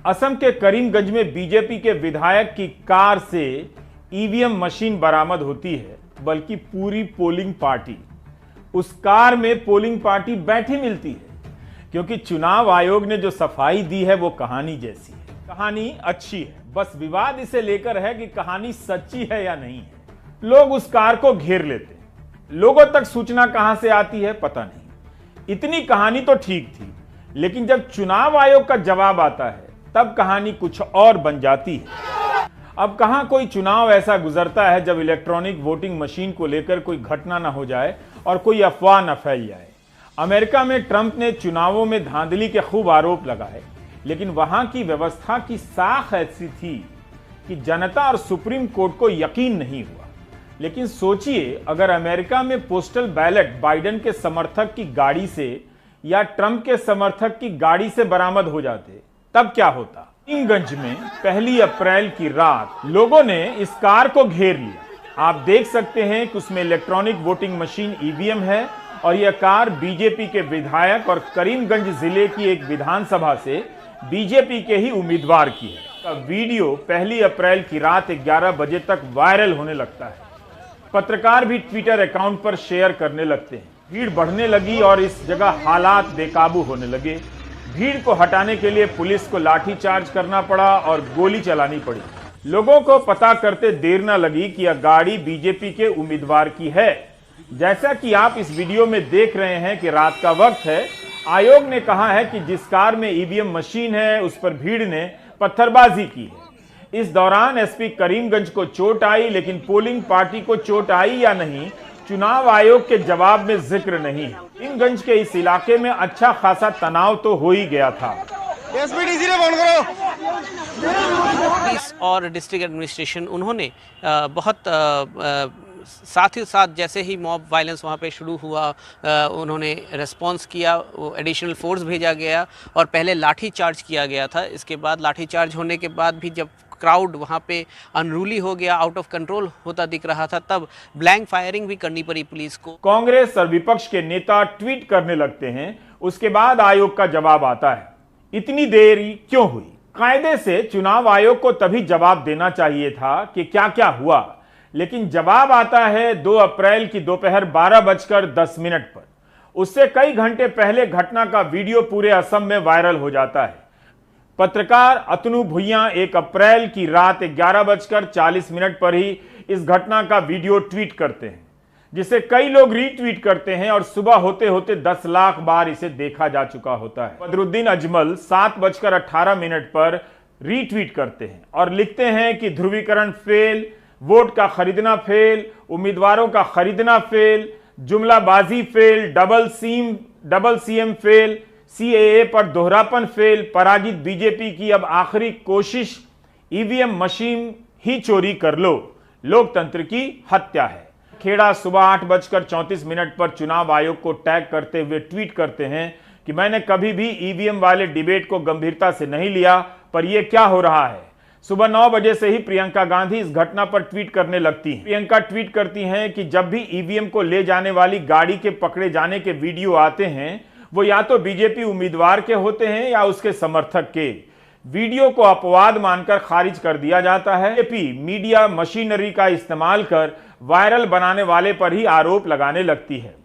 असम के करीमगंज में बीजेपी के विधायक की कार से ईवीएम मशीन बरामद होती है, बल्कि पूरी पोलिंग पार्टी उस कार में पोलिंग पार्टी बैठी मिलती है, क्योंकि चुनाव आयोग ने जो सफाई दी है वो कहानी जैसी है। कहानी अच्छी है, बस विवाद इसे लेकर है कि कहानी सच्ची है या नहीं है। लोग उस कार को घेर लेते हैं, लोगों तक सूचना कहां से आती है पता नहीं। इतनी कहानी तो ठीक थी, लेकिन जब चुनाव आयोग का जवाब आता है तब कहानी कुछ और बन जाती है। अब कहां कोई चुनाव ऐसा गुजरता है जब इलेक्ट्रॉनिक वोटिंग मशीन को लेकर कोई घटना ना हो जाए और कोई अफवाह न फैल जाए। अमेरिका में ट्रंप ने चुनावों में धांधली के खूब आरोप लगाए, लेकिन वहां की व्यवस्था की साख ऐसी थी कि जनता और सुप्रीम कोर्ट को यकीन नहीं हुआ। लेकिन सोचिए, अगर अमेरिका में पोस्टल बैलेट बाइडेन के समर्थक की गाड़ी से या ट्रंप के समर्थक की गाड़ी से बरामद हो जाते, तब क्या होता। करीमगंज में 1 अप्रैल की रात लोगों ने इस कार को घेर लिया। आप देख सकते हैं कि उसमें इलेक्ट्रॉनिक वोटिंग मशीन ईवीएम है और यह कार बीजेपी के विधायक और करीमगंज जिले की एक विधानसभा से बीजेपी के ही उम्मीदवार की है। वीडियो 1 अप्रैल की रात 11 बजे तक वायरल होने लगता है। पत्रकार भी ट्विटर अकाउंट पर शेयर करने लगते हैं। भीड़ बढ़ने लगी और इस जगह हालात बेकाबू होने लगे। भीड़ को हटाने के लिए पुलिस को लाठीचार्ज करना पड़ा और गोली चलानी पड़ी। लोगों को पता करते देर न लगी कि यह गाड़ी बीजेपी के उम्मीदवार की है। जैसा कि आप इस वीडियो में देख रहे हैं कि रात का वक्त है। आयोग ने कहा है कि जिस कार में ईवीएम मशीन है उस पर भीड़ ने पत्थरबाजी की है। इस दौरान एसपी करीमगंज को चोट आई, लेकिन पोलिंग पार्टी को चोट आई या नहीं, चुनाव आयोग के जवाब में जिक्र नहीं है। करीमगंज के इस इलाके में अच्छा खासा तनाव तो हो ही गया था। पुलिस और डिस्ट्रिक्ट एडमिनिस्ट्रेशन उन्होंने बहुत साथ ही साथ जैसे ही मॉब वायलेंस वहाँ पे शुरू हुआ, उन्होंने रिस्पांस किया, एडिशनल फोर्स भेजा गया और पहले लाठी चार्ज किया गया था। इसके बाद लाठी चार्ज होने के बाद भी जब क्राउड वहाँ पे अनरूली हो गया, आउट ऑफ कंट्रोल होता दिख रहा था, तब ब्लैंक फायरिंग भी करनी पड़ी पुलिस को। कांग्रेस और विपक्ष के नेता ट्वीट करने लगते हैं, उसके बाद आयोग का जवाब आता है। इतनी देरी क्यों हुई? कायदे से चुनाव आयोग को तभी जवाब देना चाहिए था कि क्या क्या हुआ, लेकिन जवाब आता है 2 अप्रैल की दोपहर 12:10 पर। उससे कई घंटे पहले घटना का वीडियो पूरे असम में वायरल हो जाता है। पत्रकार अतनु भुइयां 1 अप्रैल की रात 11:40 पर ही इस घटना का वीडियो ट्वीट करते हैं, जिसे कई लोग रीट्वीट करते हैं और सुबह होते होते 10 लाख बार इसे देखा जा चुका होता है। बदरुद्दीन अजमल 7:18 पर रीट्वीट करते हैं और लिखते हैं कि ध्रुवीकरण फेल, वोट का खरीदना फेल, उम्मीदवारों का खरीदना फेल, जुमलाबाजी fail, double CM fail, CAA पर दोहरापन फेल, पराजित बीजेपी की अब आखिरी कोशिश, ईवीएम मशीन ही चोरी कर लो, लोकतंत्र की हत्या है। खेड़ा सुबह 8:34 पर चुनाव आयोग को टैग करते हुए ट्वीट करते हैं कि मैंने कभी भी ईवीएम वाले डिबेट को गंभीरता से नहीं लिया, पर यह क्या हो रहा है। सुबह 9 बजे से ही प्रियंका गांधी इस घटना पर ट्वीट करने लगती हैं। प्रियंका ट्वीट करती हैं कि जब भी ईवीएम को ले जाने वाली गाड़ी के पकड़े जाने के वीडियो आते हैं, वो या तो बीजेपी उम्मीदवार के होते हैं या उसके समर्थक के। वीडियो को अपवाद मानकर खारिज कर दिया जाता है। बीजेपी मीडिया मशीनरी का इस्तेमाल कर वायरल बनाने वाले पर ही आरोप लगाने लगती है।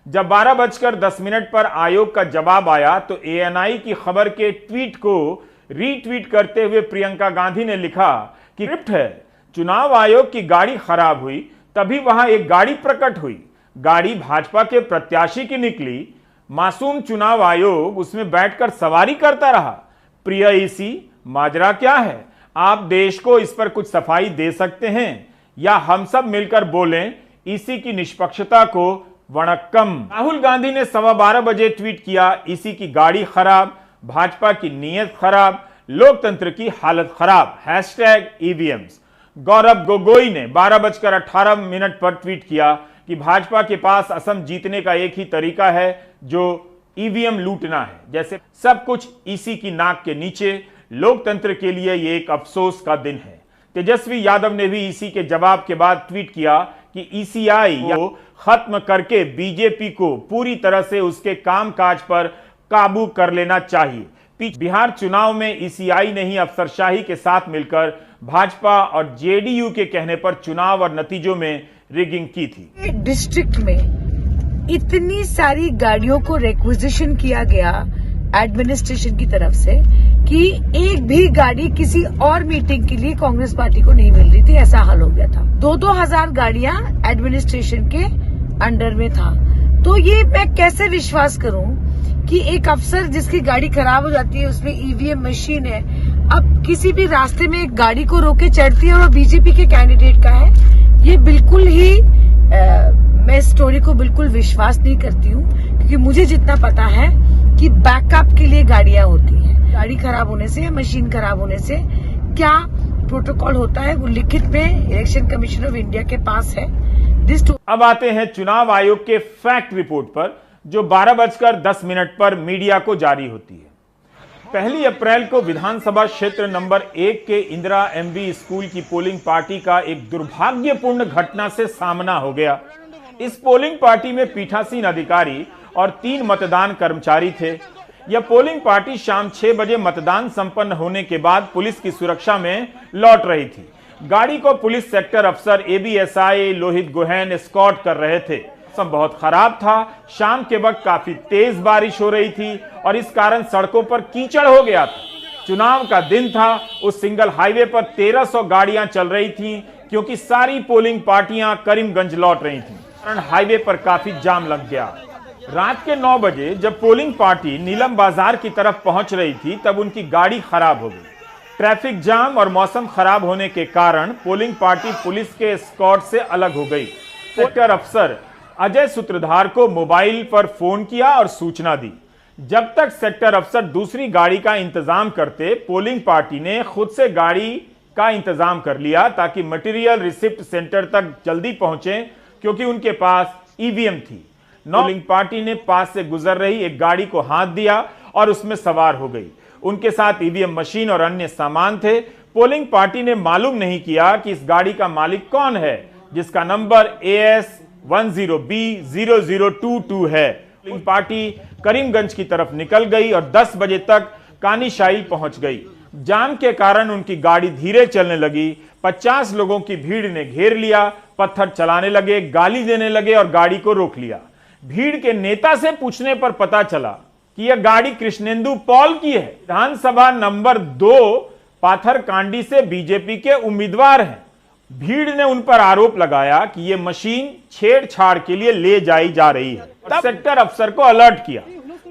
जब 12:10 पर आयोग का जवाब आया तो एएनआई की खबर के ट्वीट को रीट्वीट करते हुए प्रियंका गांधी ने लिखा कि स्क्रिप्ट है, चुनाव आयोग की गाड़ी खराब हुई, तभी वहां एक गाड़ी प्रकट हुई। गाड़ी भाजपा के प्रत्याशी की निकली। मासूम चुनाव आयोग उसमें बैठकर सवारी करता रहा। प्रिय ईसी, माजरा क्या है? आप देश को इस पर कुछ सफाई दे सकते हैं या हम सब मिलकर बोलें ईसी की निष्पक्षता को वणक्कम। राहुल गांधी ने 12:15 बजे ट्वीट किया, ईसी की गाड़ी खराब, भाजपा की नीयत खराब, लोकतंत्र की हालत खराब, #EVMs। गौरव गोगोई ने 12:18 पर ट्वीट किया कि भाजपा के पास असम जीतने का एक ही तरीका है, जो ईवीएम लूटना है। जैसे सब कुछ ईसी की नाक के नीचे। लोकतंत्र के लिए यह एक अफसोस का दिन है। तेजस्वी यादव ने भी ईसी के जवाब के बाद ट्वीट किया कि ईसीआई को खत्म करके बीजेपी को पूरी तरह से उसके कामकाज पर काबू कर लेना चाहिए। बिहार चुनाव में ईसीआई ने ही अफसरशाही के साथ मिलकर भाजपा और जेडीयू के कहने पर चुनाव और नतीजों में रिगिंग की थी। डिस्ट्रिक्ट में इतनी सारी गाड़ियों को रिक्विजिशन किया गया एडमिनिस्ट्रेशन की तरफ से कि एक भी गाड़ी किसी और मीटिंग के लिए कांग्रेस पार्टी को नहीं मिल रही थी, ऐसा हाल हो गया था। 2,000 गाड़ियां एडमिनिस्ट्रेशन के अंडर में था। तो ये मैं कैसे विश्वास करूं कि एक अफसर जिसकी गाड़ी खराब हो जाती है, उसमें ईवीएम मशीन है, अब किसी भी रास्ते में एक गाड़ी को रोके चढ़ती है और वो बीजेपी के कैंडिडेट का है। ये बिल्कुल ही मैं इस स्टोरी को बिल्कुल विश्वास नहीं करती हूँ, क्योंकि मुझे जितना पता है कि बैकअप के लिए गाड़ियां होती हैं। गाड़ी खराब होने से या मशीन खराब होने से क्या प्रोटोकॉल होता है वो लिखित में इलेक्शन कमीशन ऑफ इंडिया के पास है। अब आते हैं चुनाव आयोग के फैक्ट रिपोर्ट पर, जो 12:10 पर मीडिया को जारी होती है। 1 अप्रैल को विधानसभा क्षेत्र नंबर 1 के इंदिरा एमवी स्कूल की पोलिंग पार्टी का एक दुर्भाग्यपूर्ण घटना से सामना हो गया। इस पोलिंग पार्टी में पीठासीन अधिकारी और 3 मतदान कर्मचारी थे। यह पोलिंग पार्टी शाम 6 बजे मतदान संपन्न होने के बाद पुलिस की सुरक्षा में लौट रही थी। गाड़ी को पुलिस सेक्टर अफसर एबीएसआई लोहित गोहेन एस्कॉर्ट कर रहे थे। मौसम बहुत खराब था, शाम के वक्त काफी तेज बारिश हो रही थी और इस कारण सड़कों पर कीचड़ हो गया था। चुनाव का दिन था। उस सिंगल हाईवे पर 1300 गाड़ियां चल रही थीं, क्योंकि सारी पोलिंग पार्टियां करीमगंज लौट रही थीं। कारण हाईवे पर काफी जाम लग गया। रात के 9 बजे जब पोलिंग पार्टी नीलम बाजार की तरफ पहुंच रही थी, तब उनकी गाड़ी खराब हो गई। ट्रैफिक जाम और मौसम खराब होने के कारण पोलिंग पार्टी पुलिस के एस्कॉर्ट से अलग हो गई। सेक्टर अफसर अजय सूत्रधार को मोबाइल पर फोन किया और सूचना दी। जब तक सेक्टर अफसर दूसरी गाड़ी का इंतजाम करते, पोलिंग पार्टी ने खुद से गाड़ी का इंतजाम कर लिया ताकि मटेरियल रिसिप्ट सेंटर तक जल्दी पहुंचे, क्योंकि उनके पास ईवीएम थी। पोलिंग पार्टी ने पास से गुजर रही एक गाड़ी को हाथ दिया और उसमें सवार हो गई। उनके साथ ईवीएम मशीन और अन्य सामान थे। पोलिंग पार्टी ने मालूम नहीं किया कि इस गाड़ी का मालिक कौन है, जिसका नंबर AS10B0022 है। पोलिंग पार्टी करीमगंज की तरफ निकल गई और 10 बजे तक कानीशाइल पहुंच गई। जाम के कारण उनकी गाड़ी धीरे चलने लगी। 50 लोगों की भीड़ ने घेर लिया, पत्थर चलाने लगे, गाली देने लगे और गाड़ी को रोक लिया। भीड़ के नेता से पूछने पर पता चला कि यह गाड़ी कृष्णेंदु पॉल की है। विधानसभा नंबर 2 पाथरकांडी से बीजेपी के उम्मीदवार हैं। भीड़ ने उन पर आरोप लगाया कि यह मशीन छेड़छाड़ के लिए ले जाई जा रही है। तब सेक्टर अफसर को अलर्ट किया।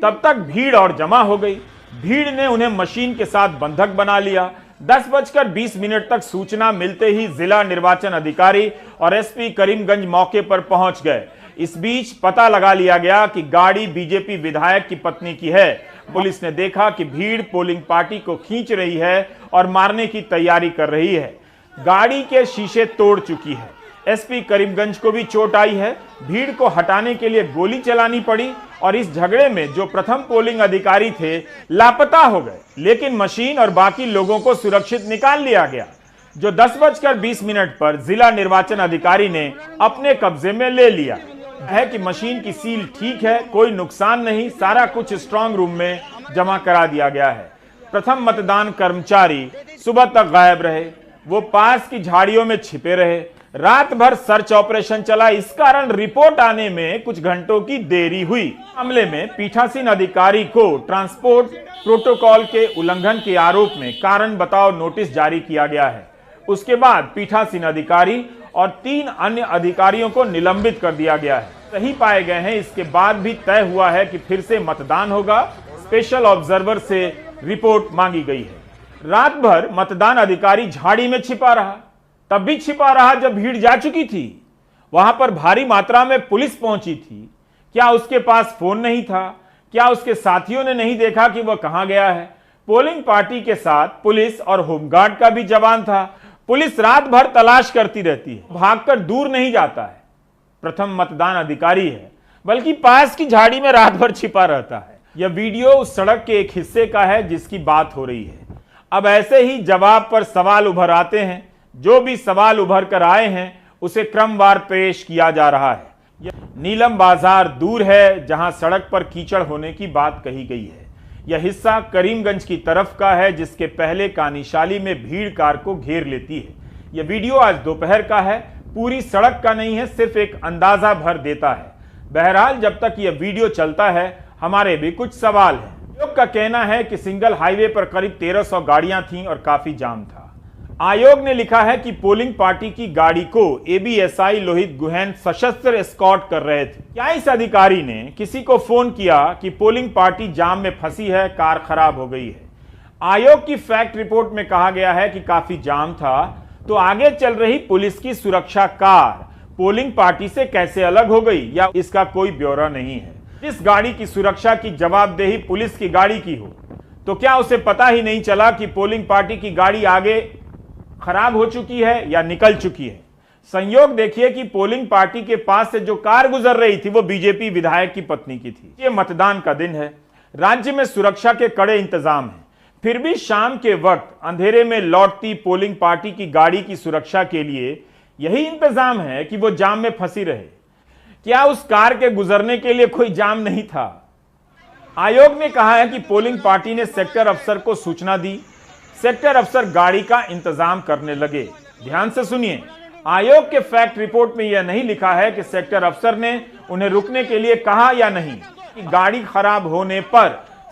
तब तक भीड़ और जमा हो गई। भीड़ ने उन्हें मशीन के साथ बंधक बना लिया। 10:20 तक सूचना मिलते ही जिला निर्वाचन अधिकारी और एसपी करीमगंज मौके पर पहुंच गए। इस बीच पता लगा लिया गया कि गाड़ी बीजेपी विधायक की पत्नी की है। पुलिस ने देखा कि भीड़ पोलिंग पार्टी को खींच रही है और मारने की तैयारी कर रही है। गाड़ी के शीशे तोड़ चुकी है। एसपी करीमगंज को भी चोट आई है। भीड़ को हटाने के लिए गोली चलानी पड़ी और इस झगड़े में जो प्रथम पोलिंग अधिकारी थे लापता हो गए, लेकिन मशीन और बाकी लोगों को सुरक्षित निकाल लिया गया, जो 10:20 पर जिला निर्वाचन अधिकारी ने अपने कब्जे में ले लिया है कि मशीन की सील ठीक है, कोई नुकसान नहीं, सारा कुछ स्ट्रांग रूम में जमा करा दिया गया है। प्रथम मतदान कर्मचारी सुबह तक गायब रहे। वो पास की झाड़ियों में छिपे रहे। रात भर सर्च ऑपरेशन चला। इस कारण रिपोर्ट आने में कुछ घंटों की देरी हुई। मामले में पीठासीन अधिकारी को ट्रांसपोर्ट प्रोटोकॉल के उल्लंघन के आरोप में कारण बताओ नोटिस जारी किया गया है। उसके बाद पीठासीन अधिकारी और 3 अन्य अधिकारियों को निलंबित कर दिया गया है। सही पाए गए हैं। इसके बाद भी तय हुआ है कि फिर से मतदान होगा। स्पेशल ऑब्जर्वर से रिपोर्ट मांगी गई है। रात भर मतदान अधिकारी झाड़ी में छिपा रहा। तब भी छिपा रहा जब भीड़ जा चुकी थी। वहां पर भारी मात्रा में पुलिस पहुंची थी। क्या उसके पास फोन नहीं था? क्या उसके साथियों ने नहीं देखा कि वह कहां गया है? पोलिंग पार्टी के साथ पुलिस और होमगार्ड का भी जवान था। पुलिस रात भर तलाश करती रहती है, भागकर दूर नहीं जाता है। प्रथम मतदान अधिकारी है, बल्कि पास की झाड़ी में रात भर छिपा रहता है। यह वीडियो उस सड़क के एक हिस्से का है जिसकी बात हो रही है। अब ऐसे ही जवाब पर सवाल उभर आते हैं। जो भी सवाल उभर कर आए हैं उसे क्रमवार पेश किया जा रहा है। नीलम बाजार दूर है, जहां सड़क पर कीचड़ होने की बात कही गई है। यह हिस्सा करीमगंज की तरफ का है, जिसके पहले कानीशाली में भीड़ कार को घेर लेती है। यह वीडियो आज दोपहर का है, पूरी सड़क का नहीं है, सिर्फ एक अंदाजा भर देता है। बहरहाल जब तक यह वीडियो चलता है हमारे भी कुछ सवाल हैं। आयोग का कहना है कि सिंगल हाईवे पर करीब 1300 गाड़ियां थीं और काफी जाम था। आयोग ने लिखा है कि पोलिंग पार्टी की गाड़ी को एबीएसआई लोहित गुहैन सशस्त्र एस्कॉर्ट कर रहे थे। क्या इस अधिकारी ने किसी को फोन किया कि पोलिंग पार्टी जाम में फंसी है, कार खराब हो गई है? आयोग की फैक्ट रिपोर्ट में कहा गया है कि काफी जाम था, तो आगे चल रही पुलिस की सुरक्षा कार पोलिंग पार्टी से कैसे अलग हो गई, या इसका कोई ब्यौरा नहीं है। जिस गाड़ी की सुरक्षा की जवाबदेही पुलिस की गाड़ी की हो, तो क्या उसे पता ही नहीं चला कि पोलिंग पार्टी की गाड़ी आगे खराब हो चुकी है या निकल चुकी है? संयोग देखिए कि पोलिंग पार्टी के पास से जो कार गुजर रही थी वो बीजेपी विधायक की पत्नी की थी। ये मतदान का दिन है, राज्य में सुरक्षा के कड़े इंतजाम हैं, फिर भी शाम के वक्त अंधेरे में लौटती पोलिंग पार्टी की गाड़ी की सुरक्षा के लिए यही इंतजाम है कि वो जाम में फंसी रहे। क्या उस कार के गुजरने के लिए कोई जाम नहीं था? आयोग ने कहा है कि पोलिंग पार्टी ने सेक्टर अफसर को सूचना दी, सेक्टर अफसर गाड़ी का इंतजाम करने लगे। ध्यान से सुनिए, आयोग के फैक्ट रिपोर्ट में यह नहीं लिखा है कि सेक्टर अफसर ने उन्हें रुकने के लिए कहा या नहीं। कि गाड़ी खराब होने पर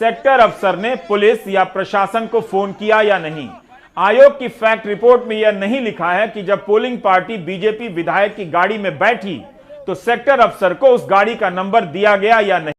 सेक्टर अफसर ने पुलिस या प्रशासन को फोन किया या नहीं। आयोग की फैक्ट रिपोर्ट में यह नहीं लिखा है कि जब पोलिंग पार्टी बीजेपी विधायक की गाड़ी में बैठी तो सेक्टर अफसर को उस गाड़ी का नंबर दिया गया या नहीं।